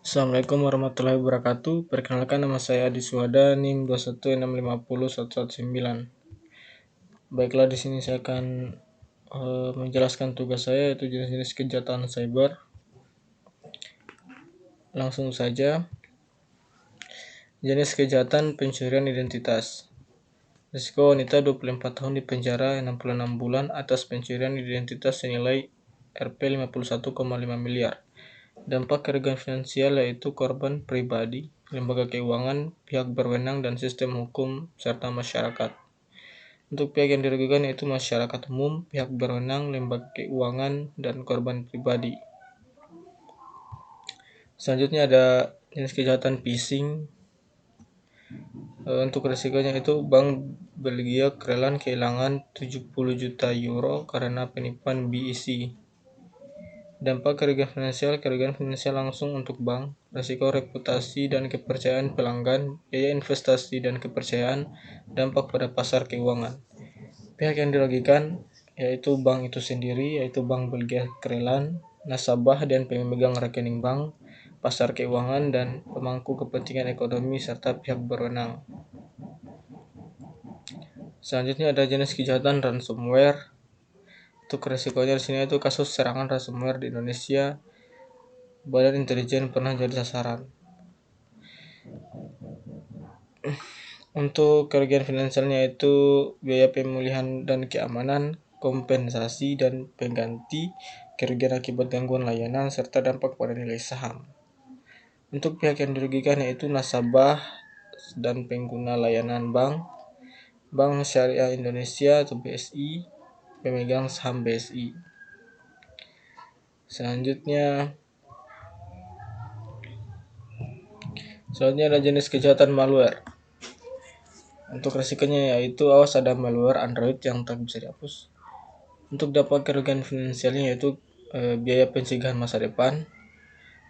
Assalamualaikum warahmatullahi wabarakatuh. Perkenalkan, nama saya Adi Suhada, NIM 216501119. Baiklah, di sini saya akan menjelaskan tugas saya, yaitu jenis-jenis kejahatan cyber. Langsung saja. Jenis kejahatan pencurian identitas. Risiko wanita 24 tahun di penjara 66 bulan atas pencurian identitas senilai Rp 51,5 miliar. Dampak kerugian finansial yaitu korban pribadi, lembaga keuangan, pihak berwenang, dan sistem hukum, serta masyarakat. Untuk pihak yang dirugikan yaitu masyarakat umum, pihak berwenang, lembaga keuangan, dan korban pribadi. Selanjutnya ada jenis kejahatan phishing. Untuk risikonya itu Bank Belgia Krelan kehilangan 70 juta euro karena penipuan BEC. Dampak kerugian finansial langsung untuk bank, risiko reputasi dan kepercayaan pelanggan, biaya investasi dan kepercayaan, dampak pada pasar keuangan. Pihak yang dirugikan yaitu bank itu sendiri, yaitu Bank Belgia Krelan, nasabah dan pemegang rekening bank, pasar keuangan, dan pemangku kepentingan ekonomi serta pihak berwenang. Selanjutnya ada jenis kejahatan ransomware. Untuk resikonya di sini itu kasus serangan ransomware di Indonesia. Badan intelijen pernah jadi sasaran. Untuk kerugian finansialnya itu biaya pemulihan dan keamanan, kompensasi dan pengganti, kerugian akibat gangguan layanan, serta dampak pada nilai saham. Untuk pihak yang dirugikan yaitu nasabah dan pengguna layanan bank, Bank Syariah Indonesia atau BSI, pemegang saham BSI. Selanjutnya ada jenis kejahatan malware. Untuk resikonya yaitu awas ada malware Android yang tak bisa dihapus. Untuk dapat kerugian finansialnya yaitu biaya pencegahan masa depan,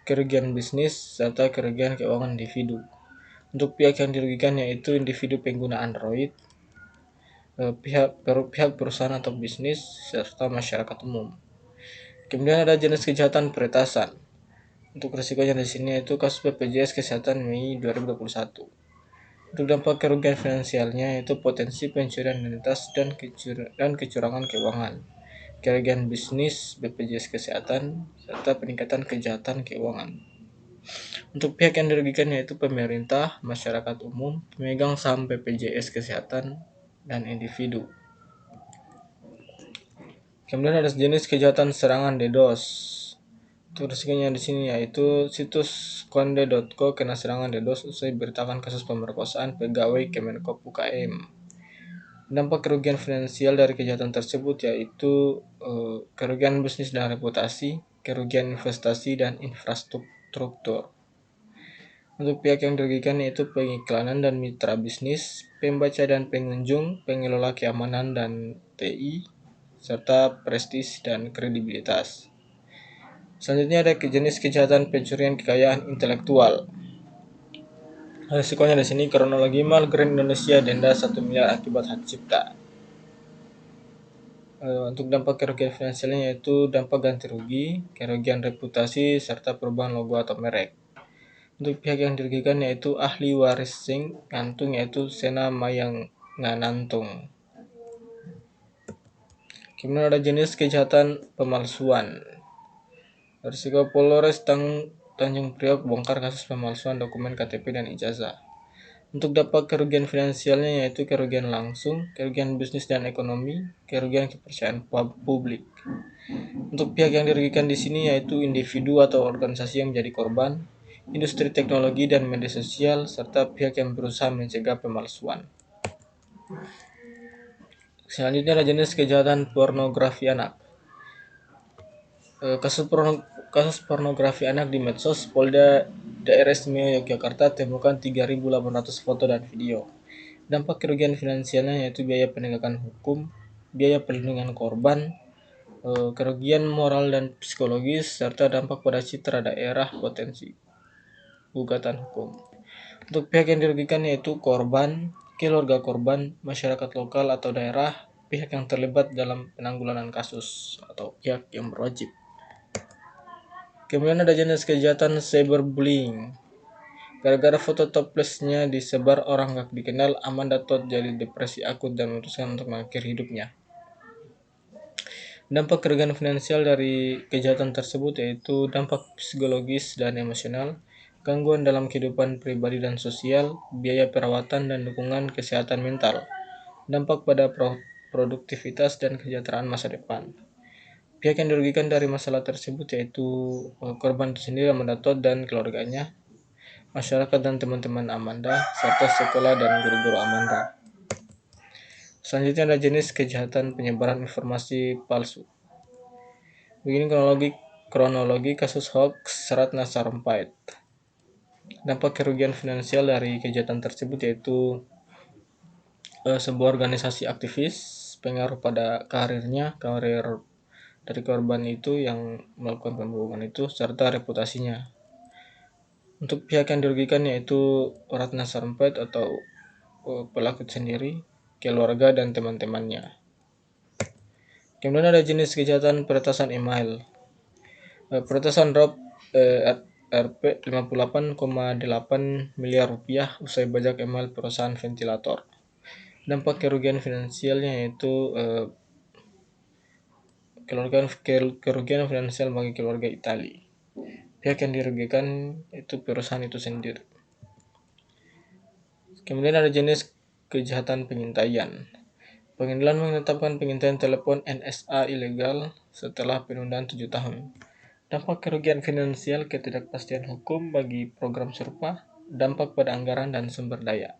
kerugian bisnis, serta kerugian keuangan individu. Untuk pihak yang dirugikan yaitu individu pengguna Android, pihak perusahaan atau bisnis, serta masyarakat umum. Kemudian ada jenis kejahatan peretasan. Untuk risikonya di sini yaitu kasus BPJS Kesehatan Mei 2021. Untuk dampak kerugian finansialnya yaitu potensi pencurian identitas dan kecurangan keuangan, kerugian bisnis BPJS Kesehatan, serta peningkatan kejahatan keuangan. Untuk pihak yang dirugikan yaitu pemerintah, masyarakat umum, pemegang saham BPJS Kesehatan, dan individu. Kemudian ada jenis kejahatan serangan DDoS. Untuk risikonya di sini yaitu situs konde.co kena serangan DDoS usai beritakan kasus pemerkosaan pegawai Kemenkop UKM. Dampak kerugian finansial dari kejahatan tersebut yaitu kerugian bisnis dan reputasi, kerugian investasi dan infrastruktur. Untuk pihak yang dirugikan yaitu pengiklanan dan mitra bisnis, pembaca dan pengunjung, pengelola keamanan dan TI, serta prestis dan kredibilitas. Selanjutnya ada jenis kejahatan pencurian kekayaan intelektual. Risikonya di sini kronologi mal Grand Indonesia denda 1 miliar akibat hak cipta. Untuk dampak kerugian finansialnya yaitu dampak ganti rugi, kerugian reputasi, serta perubahan logo atau merek. Untuk pihak yang dirugikan yaitu ahli waris sing ngantung yaitu Sena Mayang Nganantung. Kemudian ada jenis kejahatan pemalsuan. Risiko Polres Tanjung Priok bongkar kasus pemalsuan dokumen KTP dan ijazah. Untuk dampak kerugian finansialnya yaitu kerugian langsung, kerugian bisnis dan ekonomi, kerugian kepercayaan publik. Untuk pihak yang dirugikan di sini yaitu individu atau organisasi yang menjadi korban, industri teknologi dan media sosial, serta pihak yang berusaha mencegah pemalsuan. Selanjutnya ada jenis kejahatan pornografi anak. Kasus pornografi anak di medsos, Polda Daerah Istimewa Yogyakarta temukan 3.800 foto dan video. Dampak kerugian finansialnya yaitu biaya penegakan hukum, biaya perlindungan korban, kerugian moral dan psikologis, serta dampak pada citra daerah, potensi gugatan hukum. Untuk pihak yang dirugikan yaitu korban, keluarga korban, masyarakat lokal atau daerah, pihak yang terlibat dalam penanggulangan kasus atau pihak yang berwajib. Kemudian ada jenis kejahatan cyberbullying. Gara-gara foto toplesnya disebar orang gak dikenal, Amanda Todd jadi depresi akut dan memutuskan untuk mengakhiri hidupnya. Dampak kerugian finansial dari kejahatan tersebut yaitu dampak psikologis dan emosional, gangguan dalam kehidupan pribadi dan sosial, biaya perawatan dan dukungan kesehatan mental, dampak pada produktivitas dan kesejahteraan masa depan. Pihak yang dirugikan dari masalah tersebut yaitu korban itu sendiri, Amanda Todd dan keluarganya, masyarakat dan teman-teman Amanda, serta sekolah dan guru-guru Amanda. Selanjutnya ada jenis kejahatan penyebaran informasi palsu. Begini kronologi kasus hoax Ratna Sarumpait. Dampak kerugian finansial dari kejahatan tersebut yaitu sebuah organisasi aktivis, pengaruh pada karir dari korban itu yang melakukan pembohongan itu, serta reputasinya. Untuk pihak yang dirugikan yaitu Ratna Sarumpait atau pelaku sendiri, keluarga dan teman-temannya. Kemudian ada jenis kejahatan peretasan email. Peretasan rob Rp 58,8 miliar rupiah usai bajak email perusahaan ventilator. Dampak kerugian finansialnya yaitu kerugian finansial bagi keluarga Itali. Pihak yang dirugikan itu perusahaan itu sendiri. Kemudian ada jenis kejahatan pengintaian. Pengadilan menetapkan pengintaian telepon NSA ilegal setelah penundaan 7 tahun. Dampak kerugian finansial ketidakpastian hukum bagi program serupa, dampak pada anggaran dan sumber daya.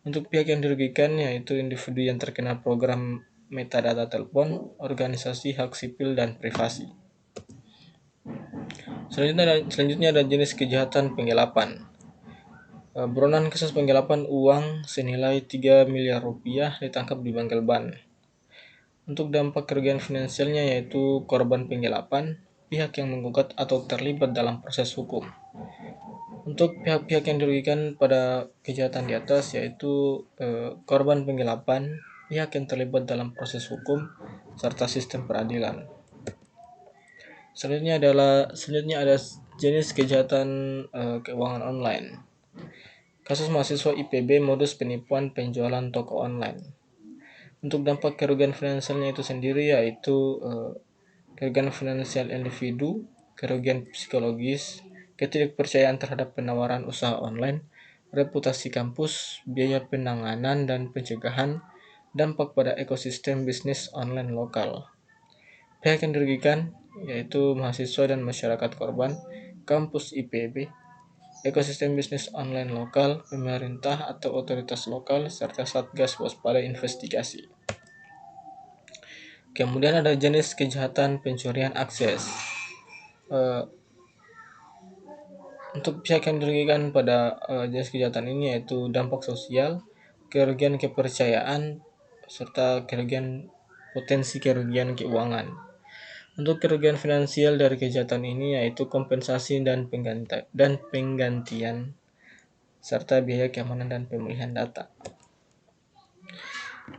Untuk pihak yang dirugikan yaitu individu yang terkena program metadata telepon, organisasi hak sipil dan privasi. Selanjutnya ada jenis kejahatan penggelapan. Buronan kasus penggelapan uang senilai 3 miliar rupiah ditangkap di Bangkal Ban. Untuk dampak kerugian finansialnya yaitu korban penggelapan, pihak yang menggugat atau terlibat dalam proses hukum. Untuk pihak-pihak yang dirugikan pada kejahatan di atas yaitu korban penggelapan, pihak yang terlibat dalam proses hukum, serta sistem peradilan. Selanjutnya ada jenis kejahatan keuangan online. Kasus mahasiswa IPB modus penipuan penjualan toko online. Untuk dampak kerugian finansialnya itu sendiri yaitu kerugian finansial individu, kerugian psikologis, ketidakpercayaan terhadap penawaran usaha online, reputasi kampus, biaya penanganan dan pencegahan, dampak pada ekosistem bisnis online lokal. Pihak yang dirugikan yaitu mahasiswa dan masyarakat korban, kampus IPB, ekosistem bisnis online lokal, pemerintah atau otoritas lokal, serta Satgas Waspada Investigasi. Kemudian ada jenis kejahatan pencurian akses. Untuk pihak yang dirugikan pada jenis kejahatan ini yaitu dampak sosial, kerugian kepercayaan, serta potensi kerugian keuangan. Untuk kerugian finansial dari kejahatan ini yaitu kompensasi dan penggantian serta biaya keamanan dan pemulihan data.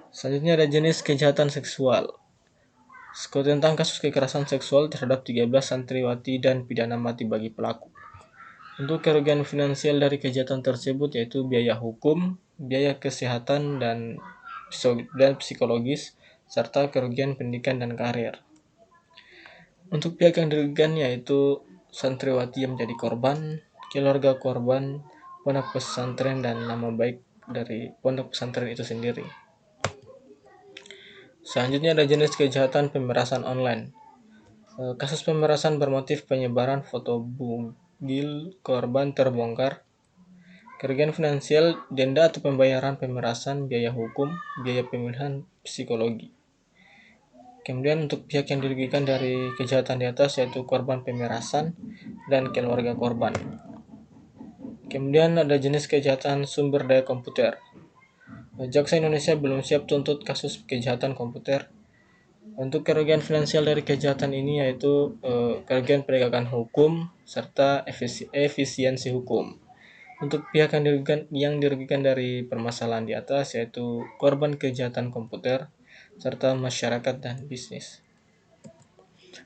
Selanjutnya ada jenis kejahatan seksual. Tentang kasus kekerasan seksual terhadap 13 santriwati dan pidana mati bagi pelaku. Untuk kerugian finansial dari kejahatan tersebut yaitu biaya hukum, biaya kesehatan dan psikologis, serta kerugian pendidikan dan karir. Untuk pihak yang dirugikan yaitu santriwati yang menjadi korban, keluarga korban, pondok pesantren dan nama baik dari pondok pesantren itu sendiri. Selanjutnya ada jenis kejahatan pemerasan online. Kasus pemerasan bermotif penyebaran foto bugil korban terbongkar. Kerugian finansial, denda atau pembayaran pemerasan, biaya hukum, biaya pemulihan psikologi. Kemudian untuk pihak yang dirugikan dari kejahatan di atas yaitu korban pemerasan dan keluarga korban. Kemudian ada jenis kejahatan sumber daya komputer. Jaksa Indonesia belum siap tuntut kasus kejahatan komputer. Untuk kerugian finansial dari kejahatan ini yaitu kerugian penegakan hukum serta efisiensi hukum. Untuk pihak yang dirugikan dari permasalahan di atas yaitu korban kejahatan komputer serta masyarakat dan bisnis.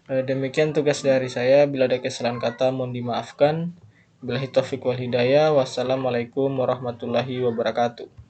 Demikian tugas dari saya. Bila ada kesalahan kata mohon dimaafkan. Billahi taufiq wal hidayah. Wassalamualaikum warahmatullahi wabarakatuh.